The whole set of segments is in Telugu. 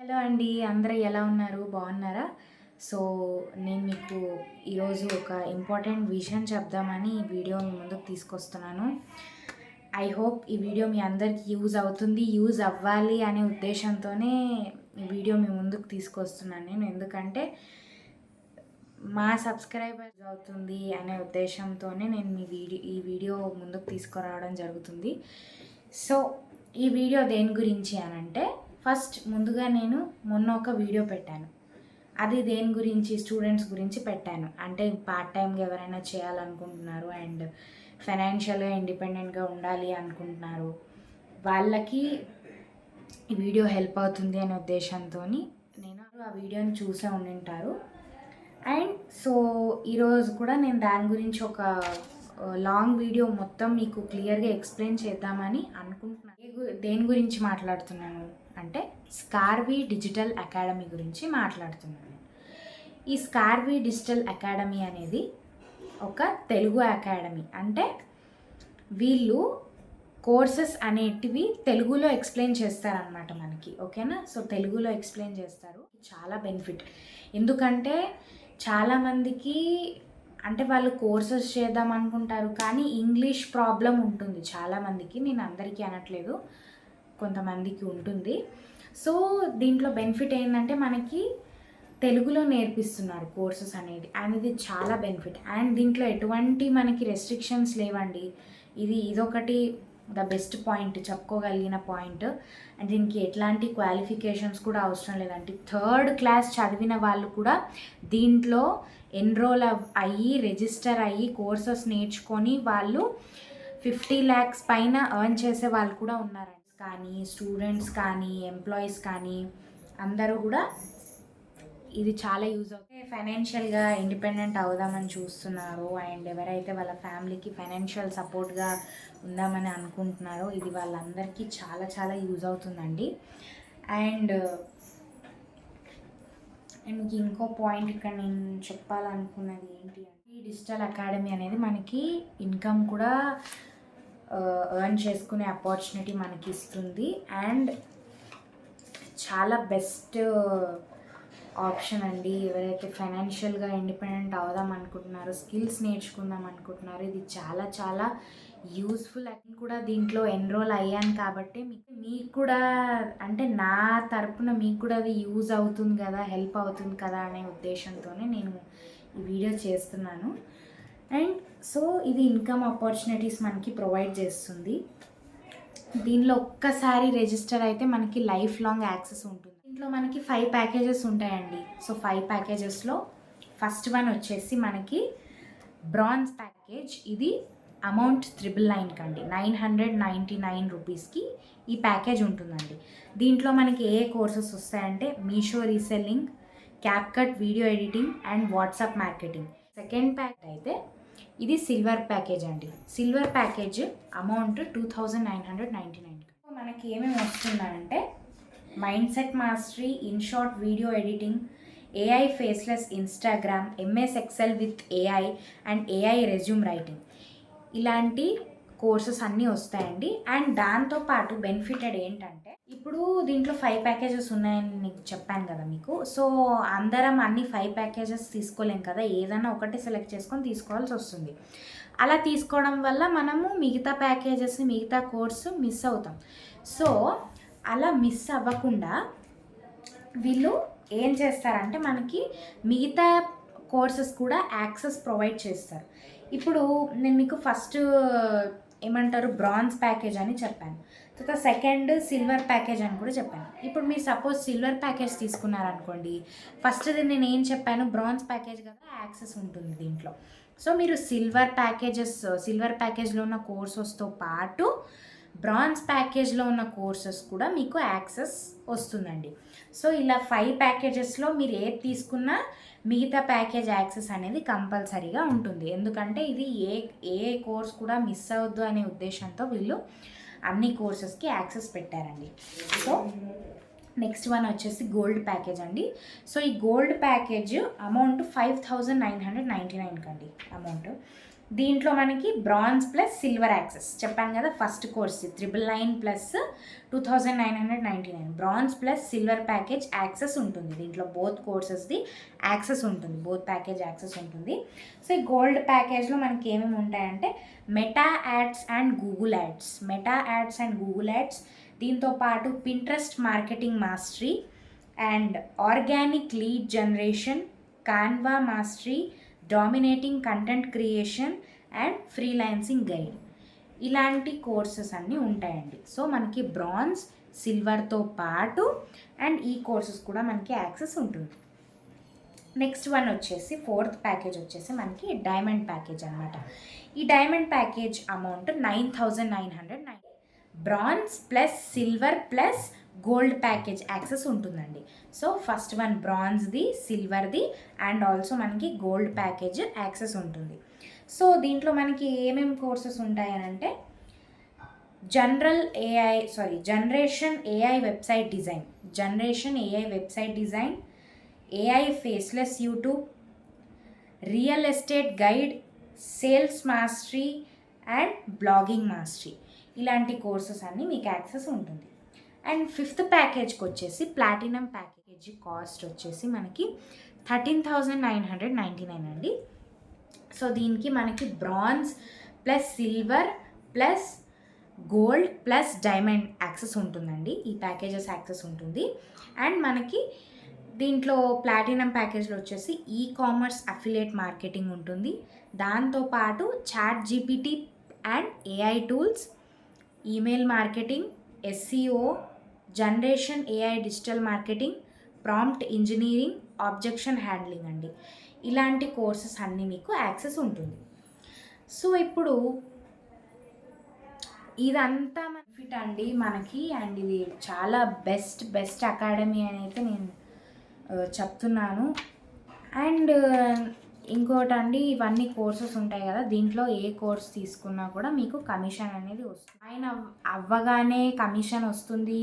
హలో అండి. అందరూ ఎలా ఉన్నారు? బాగున్నారా? సో, నేను మీకు ఈరోజు ఒక ఇంపార్టెంట్ విషయం చెప్దామని ఈ వీడియో మీ ముందుకు తీసుకొస్తున్నాను. ఐ హోప్ ఈ వీడియో మీ అందరికీ యూజ్ అవుతుంది, యూజ్ అవ్వాలి అనే ఉద్దేశంతోనే ఈ వీడియో మీ ముందుకు తీసుకొస్తున్నాను నేను. ఎందుకంటే మా సబ్స్క్రైబర్స్ అవుతుంది అనే ఉద్దేశంతోనే నేను ఈ వీడియో ముందుకు తీసుకురావడం జరుగుతుంది. సో, ఈ వీడియో దేని గురించి అనంటే, ఫస్ట్ ముందుగా నేను మొన్న ఒక వీడియో పెట్టాను. అది దేని గురించి, స్టూడెంట్స్ గురించి పెట్టాను. అంటే పార్ట్ టైంగా ఎవరైనా చేయాలనుకుంటున్నారు అండ్ ఫైనాన్షియల్గా ఇండిపెండెంట్గా ఉండాలి అనుకుంటున్నారు, వాళ్ళకి ఈ వీడియో హెల్ప్ అవుతుంది అనే ఉద్దేశంతో నేను ఆ వీడియోని చూసే ఉండింటారు. అండ్ సో ఈరోజు కూడా నేను దాని గురించి ఒక లాంగ్ వీడియో మొత్తం మీకు క్లియర్గా ఎక్స్ప్లెయిన్ చేద్దామని అనుకుంటున్నాను. దేని గురించి మాట్లాడుతున్నాను అంటే, స్కార్వీ డిజిటల్ అకాడమీ గురించి మాట్లాడుతున్నాను. ఈ స్కార్వీ డిజిటల్ అకాడమీ అనేది ఒక తెలుగు అకాడమీ. అంటే వీళ్ళు కోర్సెస్ అనేటివి తెలుగులో ఎక్స్ప్లెయిన్ చేస్తారనమాట మనకి. ఓకేనా? సో తెలుగులో ఎక్స్ప్లెయిన్ చేస్తారు. చాలా బెనిఫిట్. ఎందుకంటే చాలామందికి అంటే వాళ్ళు కోర్సెస్ చేద్దాం అనుకుంటారు, కానీ ఇంగ్లీష్ ప్రాబ్లం ఉంటుంది చాలామందికి. నేను అందరికీ అనట్లేదు, కొంతమందికి ఉంటుంది. సో దీంట్లో బెనిఫిట్ ఏంటంటే మనకి తెలుగులో నేర్పిస్తున్నారు కోర్సెస్ అనేది చాలా బెనిఫిట్. అండ్ దీంట్లో ఎటువంటి మనకి రెస్ట్రిక్షన్స్ లేవండి. ఇదొకటి ద బెస్ట్ పాయింట్, చెప్పుకోగలిగిన పాయింట్. అండ్ దీనికి ఎట్లాంటి క్వాలిఫికేషన్స్ కూడా అవసరం లేదండి. 3rd క్లాస్ చదివిన వాళ్ళు కూడా దీంట్లో ఎన్రోల్ అయ్యి రిజిస్టర్ అయ్యి కోర్సెస్ నేర్చుకొని వాళ్ళు 50 lakhs పైన ఎర్న్ చేసే వాళ్ళు కూడా ఉన్నారండి. కానీ స్టూడెంట్స్ కానీ ఎంప్లాయీస్ కానీ అందరూ కూడా ఇది చాలా యూజ్ అవుతుంది. ఫైనాన్షియల్గా ఇండిపెండెంట్ అవుదామని చూస్తున్నారు అండ్ ఎవరైతే వాళ్ళ ఫ్యామిలీకి ఫైనాన్షియల్ సపోర్ట్గా ఉందామని అనుకుంటున్నారో ఇది వాళ్ళందరికీ చాలా చాలా యూజ్ అవుతుందండి. అండ్ మీకు ఇంకో పాయింట్ ఇక్కడ నేను చెప్పాలనుకున్నది ఏంటి అంటే, ఈ డిజిటల్ అకాడమీ అనేది మనకి ఇన్కమ్ కూడా ఎర్న్ చేసుకునే ఆపర్చునిటీ మనకి ఇస్తుంది. అండ్ చాలా బెస్ట్ ఆప్షన్ అండి. ఎవరైతే ఫైనాన్షియల్గా ఇండిపెండెంట్ అవుదాం అనుకుంటున్నారో, స్కిల్స్ నేర్చుకుందాం అనుకుంటున్నారో, ఇది చాలా చాలా యూస్ఫుల్. అని కూడా దీంట్లో ఎన్రోల్ అయ్యాను కాబట్టి మీకు కూడా అంటే నా తరపున మీకు కూడా అది యూజ్ అవుతుంది కదా, హెల్ప్ అవుతుంది కదా అనే ఉద్దేశంతోనే నేను ఈ వీడియో చేస్తున్నాను. అండ్ సో ఇది ఇన్కమ్ ఆపర్చునిటీస్ మనకి ప్రొవైడ్ చేస్తుంది. దీనిలో ఒక్కసారి రిజిస్టర్ అయితే మనకి లైఫ్ లాంగ్ యాక్సెస్ ఉంటుంది. దీంట్లో మనకి 5 ప్యాకేజెస్ ఉంటాయండి. సో 5 ప్యాకేజెస్లో ఫస్ట్ వన్ వచ్చేసి మనకి బ్రాంజ్ ప్యాకేజ్. ఇది అమౌంట్ 999 కండి, 999 రూపీస్కి ఈ ప్యాకేజ్ ఉంటుందండి. దీంట్లో మనకి ఏ కోర్సెస్ వస్తాయంటే, Meesho reselling, CapCut video editing and WhatsApp marketing. Second package అయితే ఇది సిల్వర్ ప్యాకేజ్ అండి. Silver package amount 2999. మనకి ఏమేమి వస్తుందంటే, mind set mastery, InShot video editing, AI faceless Instagram, MS Excel with AI and AI resume writing, ఇలాంటి కోర్సెస్ అన్నీ వస్తాయండి. అండ్ దాంతోపాటు బెనిఫిటెడ్ ఏంటంటే, ఇప్పుడు దీంట్లో 5 ప్యాకేజెస్ ఉన్నాయని నీకు చెప్పాను కదా మీకు. సో అందరం అన్ని 5 ప్యాకేజెస్ తీసుకోలేం కదా, ఏదైనా ఒకటి సెలెక్ట్ చేసుకొని తీసుకోవాల్సి వస్తుంది. అలా తీసుకోవడం వల్ల మనము మిగతా ప్యాకేజెస్, మిగతా కోర్సు మిస్ అవుతాం. సో అలా మిస్ అవ్వకుండా వీళ్ళు ఏం చేస్తారంటే, మనకి మిగతా కోర్సెస్ కూడా యాక్సెస్ ప్రొవైడ్ చేస్తారు. ఇప్పుడు నేను మీకు ఫస్ట్ ఏమంటారు బ్రాంజ్ ప్యాకేజ్ అని చెప్పాను, తర్వాత సెకండ్ సిల్వర్ ప్యాకేజ్ అని కూడా చెప్పాను. ఇప్పుడు మీరు సపోజ్ సిల్వర్ ప్యాకేజ్ తీసుకున్నారనుకోండి, ఫస్ట్ది నేను ఏం చెప్పాను, బ్రాంజ్ ప్యాకేజ్ కదా, యాక్సెస్ ఉంటుంది దీంట్లో. సో మీరు సిల్వర్ ప్యాకేజ్లో ఉన్న కోర్సెస్తో పాటు బ్రాంజ్ ప్యాకేజ్లో ఉన్న కోర్సెస్ కూడా మీకు యాక్సెస్ వస్తుందండి. సో ఇలా 5 ప్యాకేజెస్లో మీరు ఏది తీసుకున్నా మిగతా ప్యాకేజ్ యాక్సెస్ అనేది కంపల్సరీగా ఉంటుంది. ఎందుకంటే ఇది ఏ కోర్స్ కూడా మిస్ అవ్వద్దు అనే ఉద్దేశంతో వీళ్ళు అన్ని కోర్సెస్కి యాక్సెస్ పెట్టారండి. సో నెక్స్ట్ వన్ వచ్చేసి గోల్డ్ ప్యాకేజ్ అండి. సో ఈ గోల్డ్ ప్యాకేజ్ అమౌంట్ 5999 కండి అమౌంట్. దీంట్లో మనకి బ్రాంజ్ ప్లస్ సిల్వర్ యాక్సెస్ చెప్పాను కదా, first course 999 plus 2999, bronze plus silver package access ఉంటుంది. దీంట్లో బోత్ కోర్సెస్ది యాక్సెస్ ఉంటుంది, బోత్ ప్యాకేజ్ యాక్సెస్ ఉంటుంది. సో ఈ గోల్డ్ ప్యాకేజ్లో మనకి ఏమేమి ఉంటాయంటే meta ads and Google ads, దీంతో పాటు Pinterest marketing mastery and organic lead generation, Canva mastery, dominating content creation and freelancing guide, ఇలాంటి కోర్సెస్ అన్నీ ఉంటాయండి. సో మనకి బ్రాంజ్ సిల్వర్తో పాటు అండ్ ఈ కోర్సెస్ కూడా మనకి యాక్సెస్ ఉంటుంది. నెక్స్ట్ వన్ వచ్చేసి 4th ప్యాకేజ్ వచ్చేసి మనకి డైమండ్ ప్యాకేజ్ అనమాట. ఈ diamond package amount 9990, bronze plus silver plus gold package access ఉంటుందండి. సో ఫస్ట్ వన్ బ్రాంజ్ది, సిల్వర్ది అండ్ ఆల్సో మనకి గోల్డ్ ప్యాకేజ్ యాక్సెస్ ఉంటుంది. సో దీంట్లో మనకి ఏమేమి కోర్సెస్ ఉంటాయనంటే generation AI website design, AI faceless YouTube, real estate guide, sales mastery and blogging mastery, ఇలాంటి కోర్సెస్ అన్నీ మీకు యాక్సెస్ ఉంటుంది. అండ్ 5th ప్యాకేజ్కి వచ్చేసి ప్లాటినం ప్యాకేజ్ కాస్ట్ వచ్చేసి మనకి 13,999 అండి. సో దీనికి మనకి bronze plus silver plus gold plus diamond access ఉంటుందండి, ఈ ప్యాకేజెస్ యాక్సెస్ ఉంటుంది. అండ్ మనకి దీంట్లో ప్లాటినం ప్యాకేజ్లో వచ్చేసి కామర్స్ అఫిలియేట్ మార్కెటింగ్ ఉంటుంది. దాంతోపాటు ChatGPT and AI tools, email marketing, SEO, generation AI digital marketing, prompt engineering, objection handling అండి, ఇలాంటి కోర్సెస్ అన్నీ మీకు యాక్సెస్ ఉంటుంది. సో ఇప్పుడు ఇదంతా బెనిఫిట్ అండి మనకి, అండ్ ఇది చాలా బెస్ట్ అకాడమీ అని అయితే నేను చెప్తున్నాను. అండ్ ఇంకోటి అండి, ఇవన్నీ కోర్సెస్ ఉంటాయి కదా, దీంట్లో ఏ కోర్స్ తీసుకున్నా కూడా మీకు కమిషన్ అనేది వస్తుంది. ఆయన అవ్వగానే కమిషన్ వస్తుంది,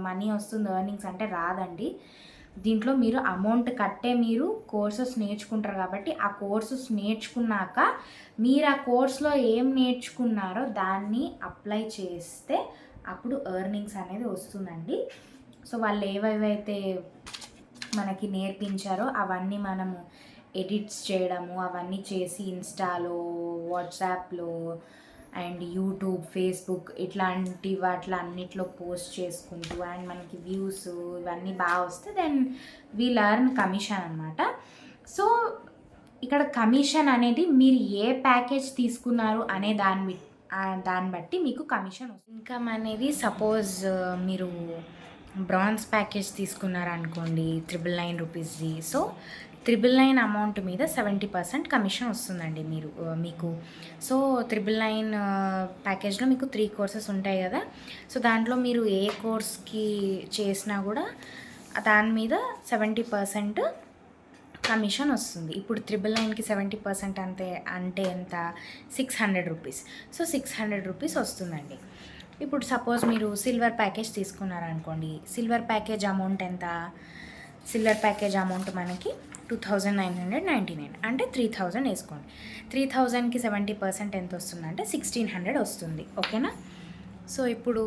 మనీ వస్తుంది, ఎర్నింగ్స్ అంటే రాదండి. దీంట్లో మీరు అమౌంట్ కట్టే మీరు కోర్సెస్ నేర్చుకుంటారు కాబట్టి ఆ కోర్సెస్ నేర్చుకున్నాక మీరు ఆ కోర్స్లో ఏం నేర్చుకున్నారో దాన్ని అప్లై చేస్తే అప్పుడు ఎర్నింగ్స్ అనేది వస్తుందండి. సో వాళ్ళు ఏవేవైతే మనకి నేర్పించారో అవన్నీ మనము ఎడిట్స్ చేయడము అవన్నీ చేసి ఇన్స్టాలో, వాట్సాప్లో అండ్ యూట్యూబ్, ఫేస్బుక్ ఇట్లాంటి వాటిలో అన్నిట్లో పోస్ట్ చేసుకుంటూ అండ్ మనకి వ్యూస్ ఇవన్నీ బాగా వస్తే దెన్ వీ లెర్న్ కమిషన్ అనమాట. సో ఇక్కడ కమిషన్ అనేది మీరు ఏ ప్యాకేజ్ తీసుకున్నారు అనే దాన్ని బట్టి మీకు కమిషన్ వస్తుంది. ఇన్కమ్ అనేది సపోజ్ మీరు బ్రాంజ్ ప్యాకేజ్ తీసుకున్నారనుకోండి 999 రూపీస్ది, సో 999 అమౌంట్ మీద 70% కమిషన్ వస్తుందండి మీకు. సో 999 ప్యాకేజ్లో మీకు 3 కోర్సెస్ ఉంటాయి కదా, సో దాంట్లో మీరు ఏ కోర్స్కి చేసినా కూడా దాని మీద 70% కమిషన్ వస్తుంది. ఇప్పుడు 999కి 70% అంటే ఎంత, 600 రూపీస్. సో 600 రూపీస్ వస్తుందండి. ఇప్పుడు సపోజ్ మీరు సిల్వర్ ప్యాకేజ్ తీసుకున్నారనుకోండి, సిల్వర్ ప్యాకేజ్ అమౌంట్ ఎంత, సిల్వర్ ప్యాకేజ్ అమౌంట్ మనకి 2999 అంటే 3000 వేసుకోండి. 3000కి 70% ఎంత వస్తుందంటే 1600 వస్తుంది. ఓకేనా. సో ఇప్పుడు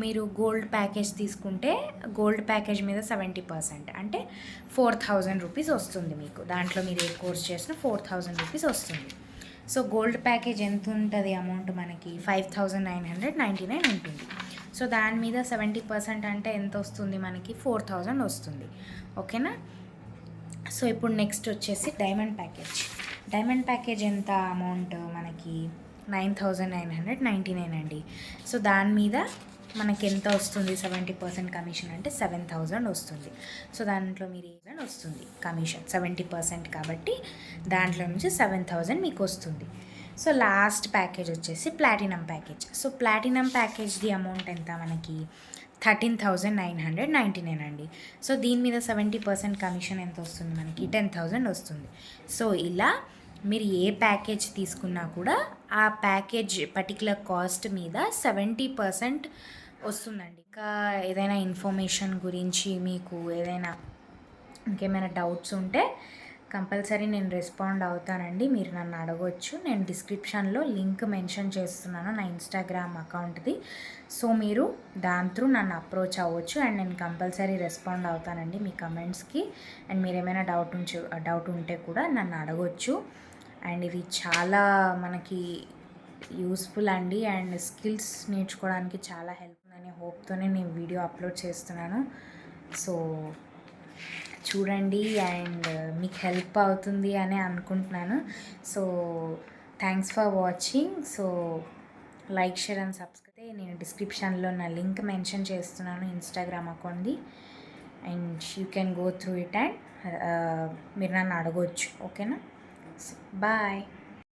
మీరు గోల్డ్ ప్యాకేజ్ తీసుకుంటే గోల్డ్ ప్యాకేజ్ మీద 70% అంటే 4000 రూపీస్ వస్తుంది మీకు. దాంట్లో మీరు ఏ కోర్స్ చేసినా 4000 రూపీస్ వస్తుంది. సో గోల్డ్ ప్యాకేజ్ ఎంత ఉంటుంది అమౌంట్ మనకి 5999 ఉంటుంది. సో దాని మీద 70% అంటే ఎంత వస్తుంది మనకి 4000 వస్తుంది. ఓకేనా. సో ఇప్పుడు నెక్స్ట్ వచ్చేసి డైమండ్ ప్యాకేజ్ ఎంత అమౌంట్ మనకి 9999 అండి. సో దాని మీద మనకి ఎంత వస్తుంది 70% కమిషన్ అంటే 7000 వస్తుంది. సో దాంట్లో మీరు వస్తుంది కమిషన్ 70% కాబట్టి దాంట్లో నుంచి 7000 మీకు వస్తుంది. సో లాస్ట్ ప్యాకేజ్ వచ్చేసి ప్లాటినం ప్యాకేజ్. సో ప్లాటినం ప్యాకేజ్ది అమౌంట్ ఎంత మనకి 13,999 అండి. సో దీని మీద 70% కమిషన్ ఎంత వస్తుంది మనకి 10,000 వస్తుంది. సో ఇలా మీరు ఏ ప్యాకేజ్ తీసుకున్నా కూడా ఆ ప్యాకేజ్ పర్టికులర్ కాస్ట్ మీద 70% వస్తుందండి. ఇంకా ఏదైనా ఇన్ఫర్మేషన్ గురించి మీకు ఏదైనా ఇంకేమైనా డౌట్స్ ఉంటే కంపల్సరీ నేను రెస్పాండ్ అవుతానండి. మీరు నన్ను అడగొచ్చు. నేను డిస్క్రిప్షన్లో లింక్ మెన్షన్ చేస్తున్నాను నా ఇన్స్టాగ్రామ్ అకౌంట్ది. సో మీరు దాని త్రూ నన్ను అప్రోచ్ అవ్వచ్చు అండ్ నేను కంపల్సరీ రెస్పాండ్ అవుతానండి మీ కమెంట్స్కి. అండ్ మీరు ఏమైనా డౌట్ ఉంటే కూడా నన్ను అడగొచ్చు. అండ్ ఇది చాలా మనకి యూస్ఫుల్ అండి అండ్ స్కిల్స్ నేర్చుకోవడానికి చాలా హెల్ప్ ఉందనే హోప్తోనే నేను వీడియో అప్లోడ్ చేస్తున్నాను. సో చూడండి అండ్ మీకు హెల్ప్ అవుతుంది అని అనుకుంటున్నాను. So thanks for watching. So like, share and subscribe. నేను డిస్క్రిప్షన్లో నా లింక్ మెన్షన్ చేస్తున్నాను ఇన్స్టాగ్రామ్ అకౌంట్ది and you can go through it and మీరు నన్ను అడగవచ్చు. ఓకేనా? బాయ్.